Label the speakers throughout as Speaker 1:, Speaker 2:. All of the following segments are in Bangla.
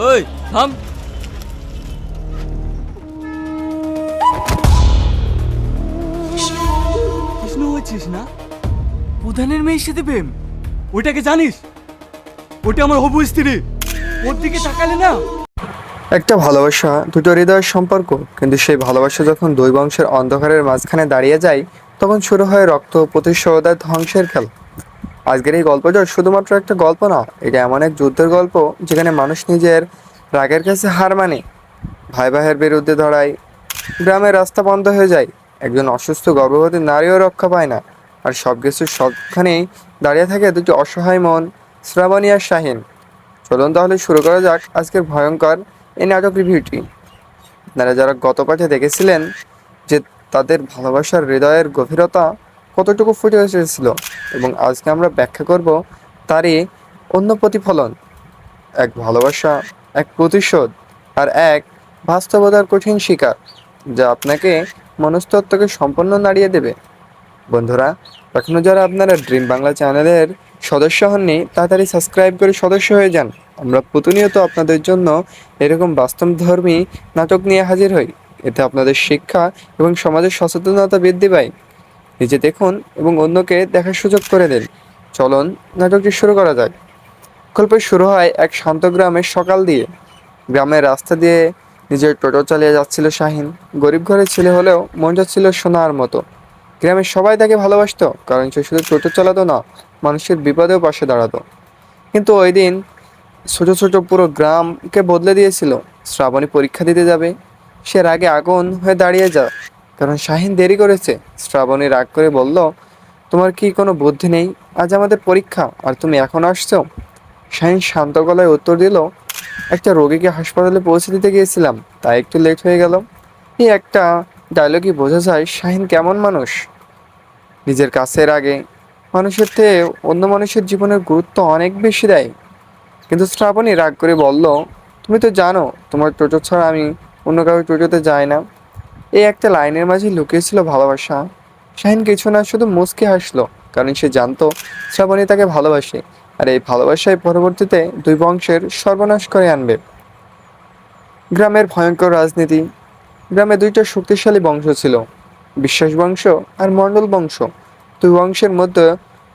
Speaker 1: ওই থাম। কৃষ্ণ হচ্ছিস না? প্রধানের মেয়ের সাথে প্রেম? ওটাকে জানিস? ওটা আমার হবু স্ত্রী। ওর দিকে তাকালে না।
Speaker 2: একটা ভালোবাসা দুটো হৃদয়ের সম্পর্ক, কিন্তু সেই ভালোবাসা যখন দুই বংশের অন্ধকারের মাঝখানে দাঁড়িয়ে যায়, তখন শুরু হয় রক্ত, প্রতিশোধ আর ধ্বংসের খেলা। আজকের এই গল্পটা শুধুমাত্র একটা গল্প না, এটা এমন এক যুদ্ধের গল্প যেখানে মানুষ নিজের রাগের কাছে হার মানে, ভাই ভাইয়ের বিরুদ্ধে দাঁড়ায়, গ্রামের রাস্তা বন্ধ হয়ে যায়, একজন অসুস্থ গর্ভবতী নারীও রক্ষা পায় না, আর সবকিছুর সবখানেই দাঁড়িয়ে থাকে দুটি অসহায় মন, শ্রাবণী আর শাহিন। চলুন তাহলে শুরু করা যাক আজকের ভয়ঙ্কর এই নাটক রিভিউটি। আপনারা যারা গত পাঠে দেখেছিলেন যে তাদের ভালোবাসার হৃদয়ের গভীরতা কতটুকু ফুটে এসেছিল, এবং আজকে আমরা ব্যাখ্যা করব তারই অন্য প্রতিফলন, এক ভালোবাসা, এক প্রতিশোধ, আর এক বাস্তবতার কঠিন শিকার, যা আপনাকে মনস্তত্ত্বকে সম্পূর্ণ নাড়িয়ে দেবে। বন্ধুরা, এখনও যারা আপনারা ড্রিম বাংলা চ্যানেলের সদস্য হননি, তাড়াতাড়ি সাবস্ক্রাইব করে সদস্য হয়ে যান। আমরা প্রতিনিয়ত আপনাদের জন্য এরকম বাস্তবধর্মী নাটক নিয়ে হাজির হই। এতে আপনাদের শিক্ষা এবং সমাজের সচেতনতা বৃদ্ধি পায়। নিজে দেখুন এবং অন্যকে দেখার সুযোগ করে দিন। চলুন নাটকটি শুরু করা যাক। গল্প শুরু হয় এক শান্ত গ্রামের সকাল দিয়ে। গ্রামের রাস্তা দিয়ে নিজের টোটো চালিয়ে যাচ্ছিল শাহিন। গরিব ঘরের ছেলে হলেও মনটা ছিল সোনার মতো। গ্রামের সবাই তাকে ভালোবাসতো, কারণ সে শুধু টোটো চালাতো না, মানুষের বিপদেও পাশে দাঁড়াতো। কিন্তু ওই দিন ছোট ছোট পুরো গ্রামকে বদলে দিয়েছিল। শ্রাবণী পরীক্ষা দিতে যাবে, সে রাগে আগুন হয়ে দাঁড়িয়ে যায়, কারণ শাহিন দেরি করেছে। শ্রাবণী রাগ করে বলল, তোমার কি কোনো বুদ্ধি নেই? আজ আমাদের পরীক্ষা আর তুমি এখন আসছো? শাহিন শান্ত গলায় উত্তর দিল, একটা রোগীকে হাসপাতালে পৌঁছে দিতে গিয়েছিলাম, তাই একটু লেট হয়ে গেল। এই একটা ডায়লগই বোঝা যায় শাহিন কেমন মানুষ। নিজের কাছের আগে মানুষের থেকে অন্য মানুষের জীবনের গুরুত্ব অনেক বেশি দেয়। কিন্তু শ্রাবণী রাগ করে বলল, তুমি তো জানো তোমার টোটো ছাড়া আমি অন্য কারো টোটোতে যাই না। এই একটা লাইনের মাঝে লুকিয়েছিল ভালোবাসা। শাহিন কিছু না, শুধু মুচকি হাসলো, কারণ সে জানতো শ্রাবণী তাকে ভালোবাসে, আর এই ভালোবাসায় পরবর্তীতে দুই বংশের সর্বনাশ করে আনবে। গ্রামের ভয়ঙ্কর রাজনীতি। গ্রামে দুইটা শক্তিশালী বংশ ছিল, বিশ্বাস বংশ আর মণ্ডল বংশ। দুই বংশের মধ্যে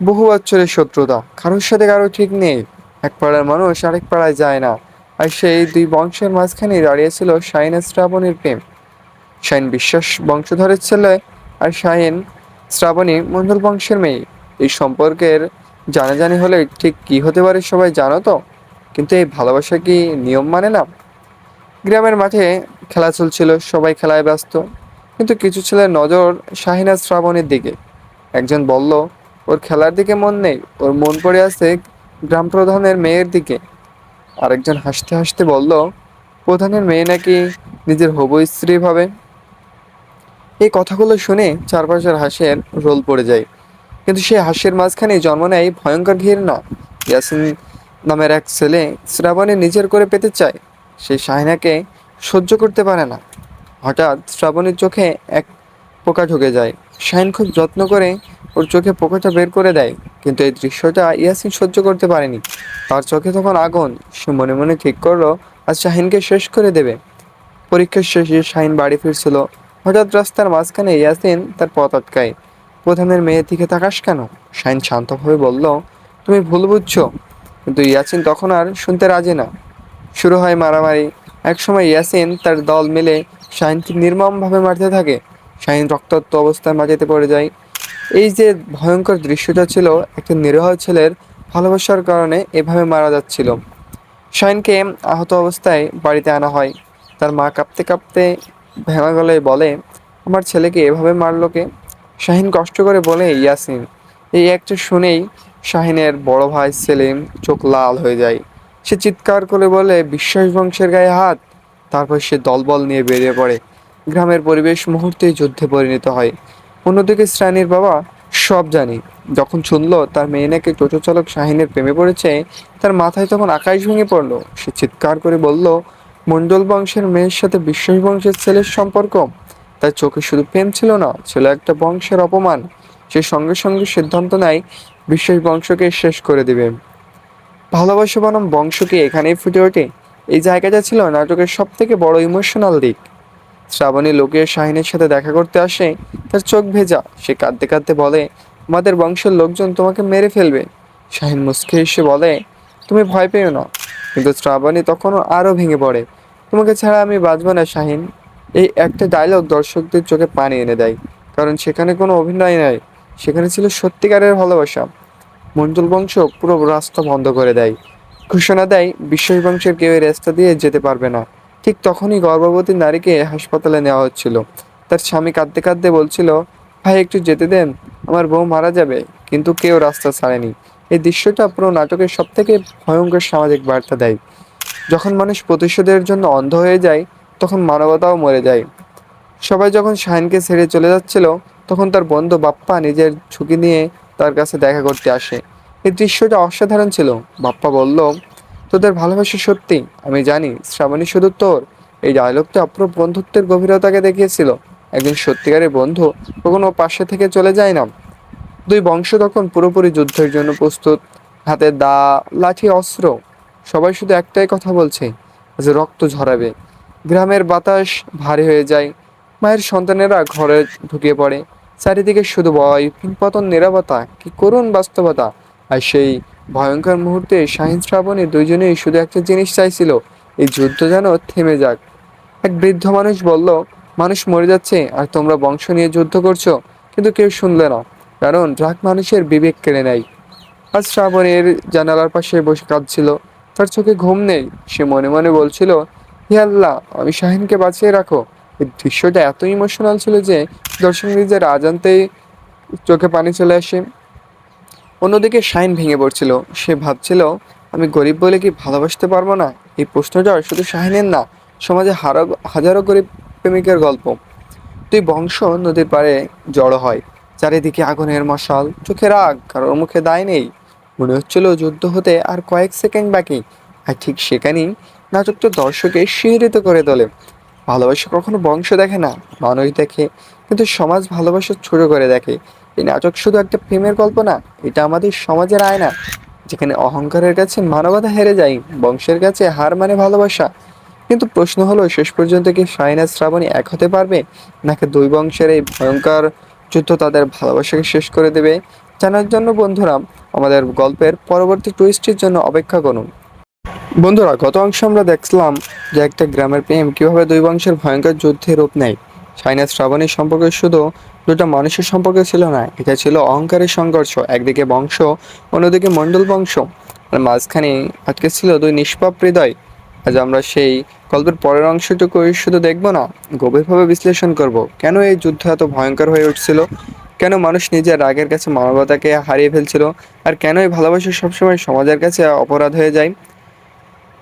Speaker 2: বহু বছরের শত্রুতা, কারোর সাথে কারো ঠিক নেই। এক পাড়ার মানুষ আরেক পাড়ায় যায় না, আর সেই দুই বংশের মাঝখানে দাঁড়িয়েছিল শাহিন আর শ্রাবণীর প্রেম। শাহিন বিশ্বাস বংশধরের ছেলে, আর শাহিন শ্রাবণী মণ্ডল বংশের মেয়ে। এই সম্পর্কের জানাজানি হলে ঠিক কি হতে পারে সবাই জানো তো, কিন্তু এই ভালোবাসা কি নিয়ম মানে না? গ্রামের মাঠে খেলা চলছিল, সবাই খেলায় ব্যস্ত, কিন্তু কিছু ছেলের নজর শাহিন আর শ্রাবণীর দিকে। একজন বলল, ওর খেলার দিকে মন নেই, ওর মন পড়ে আছে গ্রাম প্রধানের মেয়ের দিকে। আরেকজন হাসতে হাসতে বলল, প্রধানের মেয়ে নাকি নিজের হবু স্ত্রী ভাবে। এই কথাগুলো শুনে চারপাশের হাসির রোল পড়ে যায়, কিন্তু সেই হাসির মাঝখানে জন্ম নেয় ভয়ঙ্কর ঘৃণা। ইয়াসিন নামের এক ছেলে শ্রাবণী নিজের করে পেতে চায়। সে শাহিনাকে সহ্য করতে পারে না। হঠাৎ শ্রাবণীর চোখে এক পোকা ঢুকে যায়। শাহিন খুব যত্ন করে ওর চোখে পোকাটা বের করে দেয়, কিন্তু এই দৃশ্যটা ইয়াসিন সহ্য করতে পারেনি। তার চোখে তখন আগুন। সে মনে মনে ঠিক করলো আজ শাহিনকে শেষ করে দেবে। পরীক্ষার শেষে শাহিন বাড়ি ফিরছিল। হঠাৎ রাস্তার মাঝখানে ইয়াসিন তার পথ আটকায়। প্রধানের মেয়ের দিকে তাকাস কেন? শাহিন শান্তভাবে বলল, তুমি ভুল বুঝছো। কিন্তু ইয়াসিন তখন আর শুনতে রাজি না। শুরু হয় মারামারি। একসময় ইয়াসিন তার দল মিলে শাহিনকে নির্মমভাবে মারতে থাকে। শাহিন রক্তাক্ত অবস্থায় মাটিতে পড়ে যায়। এই যে ভয়ঙ্কর দৃশ্যটা ছিল, একটা নিরীহ ছেলের ভালোবাসার কারণে এভাবে মারা যাচ্ছিল। শাহিনকে আহত অবস্থায় বাড়িতে আনা হয়। তার মা কাঁপতে কাঁপতে ভেঙা গলায় বলে, আমার ছেলেকে এভাবে মারলো কে? শাহিন কষ্ট করে বলে, ইয়াসিন। এই একটা শুনেই শাহিনের বড় ভাই সেলিম চোখ লাল হয়ে যায়। সে চিৎকার করে বলে, বিশ্বাস বংশের গায়ে হাত। তারপর সে দলবল নিয়ে বেরিয়ে পড়ে। গ্রামের পরিবেশ মুহূর্তেই যুদ্ধে পরিণত হয়। অন্যদিকে শ্রাবণীর বাবা সব জানি যখন শুনলো তার মেয়ে নাকি টোটো চালক শাহিনের প্রেমে পড়েছে, তার মাথায় তখন আকাশ ভেঙে পড়লো। সে চিৎকার করে বলল, মণ্ডল বংশের মেয়ের সাথে বিশ্বাস বংশের ছেলের সম্পর্ক? তার চোখে শুধু প্রেম ছিল না, ছিল একটা বংশের অপমান। সে সঙ্গে সঙ্গে সিদ্ধান্ত নেয় বিশ্বাস বংশকে শেষ করে দিবে। ভালোবাসা বনাম বংশ কি এখানেই ফুটে ওঠে? এই জায়গাটা ছিল নাটকের সব থেকে বড় ইমোশনাল দিক। শ্রাবণী লোকের শাহিনের সাথে দেখা করতে আসে, তার চোখ ভেজা, সে কাঁদতে কাঁদতে বলে, আমাদের বংশের লোকজন তোমাকে মেরে ফেলবে। শাহিন মুচকি হেসে বলে, তুমি ভয় পেও না। কিন্তু শ্রাবণী তখনও আরো ভেঙে পড়ে, তোমাকে ছাড়া আমি বাঁচব না শাহিন। এই একটা ডায়লগ দর্শকদের চোখে পানি এনে দেয়, কারণ সেখানে কোনো অভিনয় নয়, সেখানে ছিল সত্যিকারের ভালোবাসা। মণ্ডল বংশ পুরো রাস্তা বন্ধ করে দেয়, ঘোষণা দেয় বিশ্বাস বংশের কেউ এই রাস্তা দিয়ে যেতে পারবে না। ঠিক তখনই গর্ভবতী নারীকে হাসপাতালে নেওয়া হচ্ছিল। তার স্বামী কাঁদতে কাঁদতে বলছিল, ভাই একটু যেতে দেন, আমার বউ মারা যাবে। কিন্তু কেউ রাস্তা ছাড়েনি। এই দৃশ্যটা পুরো নাটকের সব থেকে ভয়ঙ্কর সামাজিক বার্তা দেয়। যখন মানুষ প্রতিশোধের জন্য অন্ধ হয়ে যায়, তখন মানবতাও মরে যায়। সবাই যখন শাহিনকে ছেড়ে চলে যাচ্ছিল, তখন তার বন্ধু বাপ্পা নিজের ঝুঁকি নিয়ে তার কাছে দেখা করতে আসে। এই দৃশ্যটা অসাধারণ ছিল। বাপ্পা বলল, তোদের ভালোবাসা সত্যি, আমি জানি শ্রাবণী শুধু তোর। এই ডায়লগটা পুরো বন্ধুত্বের গভীরতাকে দেখিয়েছিল। একজন সত্যিকারের বন্ধু কখনো পাশে থেকে চলে যায় না। দুই বংশ তখন পুরোপুরি যুদ্ধের জন্য প্রস্তুত, হাতে দা, লাঠি, অস্ত্র। সবাই শুধু একটাই কথা বলছে, যে রক্ত ঝরাবে। গ্রামের বাতাস ভারী হয়ে যায়, মায়ের সন্তানেরা ঘরে ঢুকে পড়ে। চারিদিকে শুধু ভয়, পতন, নীরবতা, কি করুণ বাস্তবতা। আর সেই ভয়ঙ্কর মুহূর্তে শাহিন শ্রাবণী দুইজনেই শুধু একটা জিনিস চাইছিল, এই যুদ্ধ যেন থেমে যাক। এক বৃদ্ধ মানুষ বলল, মানুষ মরে যাচ্ছে আর তোমরা বংশ নিয়ে যুদ্ধ করছো। কিন্তু কেউ শুনলে না, কারণ রাগ মানুষের বিবেক কেড়ে নেয়। আজ শ্রাবণের জানালার পাশে বসে কাঁদছিল, তার চোখে ঘুম নেই। সে মনে মনে বলছিল, হে আল্লাহ, আমি শাহিনকে বাঁচিয়ে রাখো। এই দৃশ্যটা এত ইমোশনাল ছিল যে দর্শক নিজের আজান্তেই চোখে পানি চলে আসে। অন্যদিকে শাহিন ভেঙে পড়ছিল। সে ভাবছিল, আমি গরিব বলে কি ভালোবাসতে পারবো না? এই প্রশ্নটা শুধু শাহিনের না, সমাজে হাজারো গরিব প্রেমিকের গল্প। দুই বংশ নদীর পাড়ে জড়ো হয়, চারিদিকে আগুনের মশাল, চোখে রাগ, কারোর মুখে দায় নেই। মনে হচ্ছিল যুদ্ধ হতে আর কয়েক সেকেন্ড বাকি। আর ঠিক সেখানেই নাটকটা দর্শকে শিহরিত করে তোলে। ভালোবাসা কখনো বংশ দেখে না, মানুষ দেখে। কিন্তু সমাজ ভালোবাসা ছোট করে দেখে। এই নাটক শুধু একটা প্রেমের গল্প না, এটা আমাদের সমাজের আয়না, যেখানে অহংকারের কাছে মানবতা হেরে যায়, বংশের কাছে হার মানে ভালোবাসা। কিন্তু প্রশ্ন হলো, শেষ পর্যন্ত কি শাহিন আর শ্রাবণী এক হতে পারবে, নাকি দুই বংশের এই ভয়ঙ্কর যুদ্ধ তাদের ভালোবাসাকে শেষ করে দেবে? জানার জন্য বন্ধুরা, আমাদের গল্পের পরবর্তী টুইস্টের জন্য অপেক্ষা করুন। বন্ধুরা, গত অংশে আমরা দেখলাম যে একটা গ্রামের প্রেম কিভাবে দুই বংশের ভয়ঙ্কর যুদ্ধে রূপ নেয়। শাহিন আর শ্রাবণীর সম্পর্ক শুধু দুটা মানুষের সম্পর্ক ছিল না, এটা ছিল অহংকারের সংঘর্ষ। একদিকে বংশ, অন্যদিকে মণ্ডল বংশ, আর মাঝখানে আটকে ছিল দুই নিষ্পাপ হৃদয়। আজ আমরা সেই গল্পের পরের অংশটুকু শুধু দেখব না, গভীরভাবে বিশ্লেষণ করব, কেন এই যুদ্ধ এত ভয়ঙ্কর হয়ে উঠছিল, কেন মানুষ নিজের রাগের কাছে মানবতাকে হারিয়ে ফেলছিল, আর কেন এই ভালোবাসা সবসময় সমাজের কাছে অপরাধ হয়ে যায়।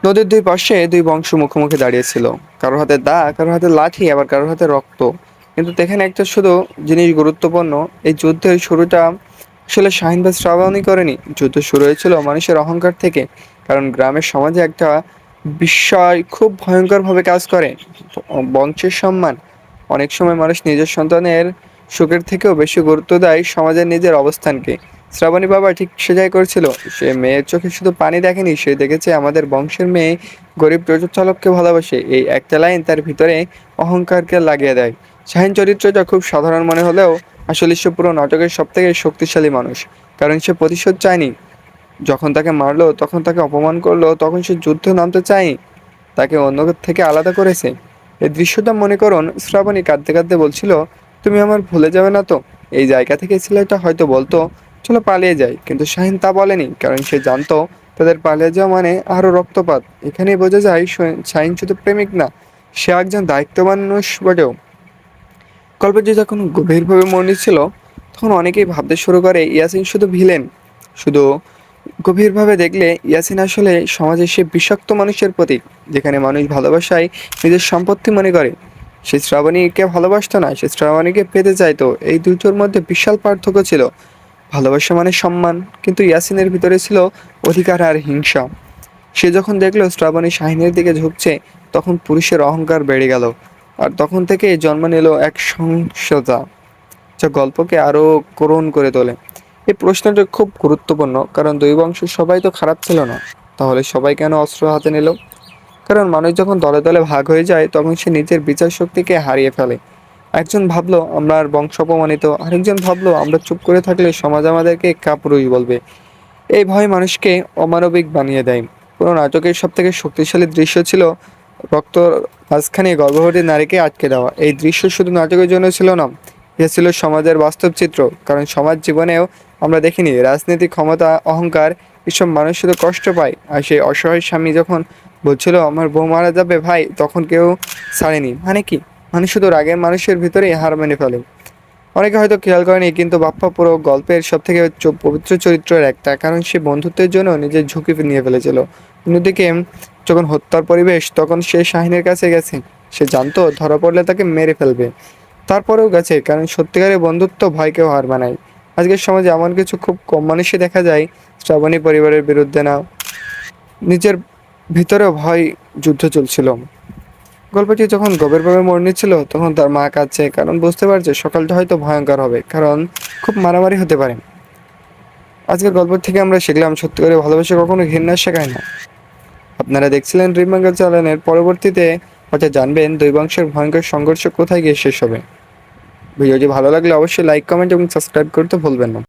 Speaker 2: নদীর দুই পাশে দুই বংশ মুখোমুখি দাঁড়িয়েছিল, কারোর হাতে দা, কারোর হাতে লাঠি, আবার কারোর হাতে রক্ত। কিন্তু এখানে একটা শুধু জিনিস গুরুত্বপূর্ণ, এই যুদ্ধের শুরুটা আসলে শাহিন বা শ্রাবণী করেনি। যুদ্ধ শুরু হয়েছিল মানুষের অহংকার থেকে। কারণ গ্রামের সমাজে একটা বিষয় খুব ভয়ঙ্করভাবে কাজ করে, বংশের সম্মান। অনেক সময় মানুষ নিজের সন্তানের সুখের থেকেও বেশি গুরুত্ব দেয় সমাজের নিজের অবস্থানকে। শ্রাবণী বাবা ঠিক সেটাই করেছিল। সে মেয়ের চোখে শুধু পানি দেখেনি, সে দেখেছে আমাদের বংশের মেয়ে গরিব টোটো চালককে ভালোবাসে। এই একটা লাইন তার ভিতরে অহংকারকে লাগিয়ে দেয়। শাহিন চরিত্রটা খুব সাধারণ মনে হলেও আসলে সে পুরো নাটকের সব থেকে শক্তিশালী মানুষ। কারণ সে প্রতিশোধ চায়নি। যখন তাকে মারলো, তখন তাকে অপমান করলো, তখন সে যুদ্ধে নামতে চায়নি, তাকে অন্য থেকে আলাদা করেছে। এই দৃশ্যটা মনে করুন, শ্রাবণী কাঁদতে কাঁদতে বলছিল, তুমি আমার ভুলে যাবে না তো? এই জায়গা থেকে ছেলেটা হয়তো বলতো, চলো পালিয়ে যাই, কিন্তু শাহিন তা বলেনি, কারণ সে জানতো তাদের পালিয়ে যাওয়া মানে আরও রক্তপাত। এখানেই বোঝা যায় শাহিন শুধু প্রেমিক না, সে একজন দায়িত্ববান মানুষ বটেও। গল্পটি যখন গভীরভাবে মনে ছিল, তখন অনেকেই ভাবতে শুরু করে ইয়াসিন শুধু ভিলেন। শুধু গভীরভাবে দেখলে ইয়াসিন আসলে সমাজের সে বিষাক্ত মানুষের প্রতীক, যেখানে মানুষ ভালোবাসায় নিজের সম্পত্তি মনে করে। সে শ্রাবণীকে ভালোবাসতো না, সে শ্রাবণীকে পেতে চাইতো। এই দুটোর মধ্যে বিশাল পার্থক্য ছিল। ভালোবাসা মানে সম্মান, কিন্তু ইয়াসিনের ভিতরে ছিল অধিকার আর হিংসা। সে যখন দেখলো শ্রাবণী শাহিনের দিকে ঝুঁকছে, তখন পুরুষের অহংকার বেড়ে গেল। আর তখন থেকে জন্ম নিল এক সহিংসতা, যা গল্পকে আরও করুণ করে তোলে। এই প্রশ্নটা খুব গুরুত্বপূর্ণ, কারণ দুই বংশের সবাই তো খারাপ ছিল না। তাহলে সবাই কেন অস্ত্র হাতে নিল? কারণ মানুষ যখন দলে দলে ভাগ হয়ে যায় তখন সে নিজের বিচার শক্তিকে হারিয়ে ফেলে। একজন ভাবলো আমরা আর বংশ অপমানিত, আরেকজন ভাবলো আমরা চুপ করে থাকলে সমাজ আমাদেরকে কাপুরুষ বলবে। এই ভয় মানুষকে অমানবিক বানিয়ে দেয়। পুরো নাটকের সব থেকে শক্তিশালী দৃশ্য ছিল রক্ত মাঝখানে গর্ভবতী নারীকে আটকে দেওয়া। এই দৃশ্য শুধু নাটকের জন্য ছিল না, এ ছিল সমাজের বাস্তব চিত্র। কারণ সমাজ জীবনেও আমরা দেখিনি রাজনীতি, ক্ষমতা, অহংকার, এসব মানুষ শুধু কষ্ট পায়। আর সেই অসহায় স্বামী যখন বলছিল আমার বউ মারা যাবে ভাই, তখন কেউ ছাড়েনি। মানে কি? মানে শুধু রাগের মানুষের ভিতরেই হার মেনে ফেলে। অনেকে হয়তো খেয়াল করেনি, কিন্তু বাপ্পা পুরো গল্পের সব থেকে পবিত্র চরিত্রের একটা, কারণ সে বন্ধুত্বের জন্য নিজের ঝুঁকি নিয়ে ফেলেছিল। অন্যদিকে যখন হত্যার পরিবেশ, তখন সে শাহিনের কাছে গেছে। সে জানতো ধরা পড়লে তাকে মেরে ফেলবে, তারপরেও গেছে, কারণ সত্যিকারের বন্ধুত্ব ভয়কেও হার মানায়। আজকের সমাজে এমন কিছু খুব কম মানুষই দেখা যায়। শ্রাবণী পরিবারের বিরুদ্ধে না, নিজের ভিতরেও ভয় যুদ্ধ চলছিল। গল্পটি যখন গভীরভাবে মোড় নিচ্ছিল তখন তার মা কাঁদছে, কারণ বুঝতে পারছে সকালটা হয়তো ভয়ঙ্কর হবে, কারণ খুব মারামারি হতে পারে। আজকের গল্প থেকে আমরা শিখলাম সত্যি করে ভালোবাসা কখনো ঘৃণা শেখায় না। আপনারা দেখছিলেন ড্রিম বাংলা চ্যানেলের পরবর্তীতে হয়তো জানবেন দুই বংশের ভয়ঙ্কর সংঘর্ষ কোথায় গিয়ে শেষ হবে। ভিডিওটি ভালো লাগলে অবশ্যই লাইক, কমেন্ট এবং সাবস্ক্রাইব করতে ভুলবেন না।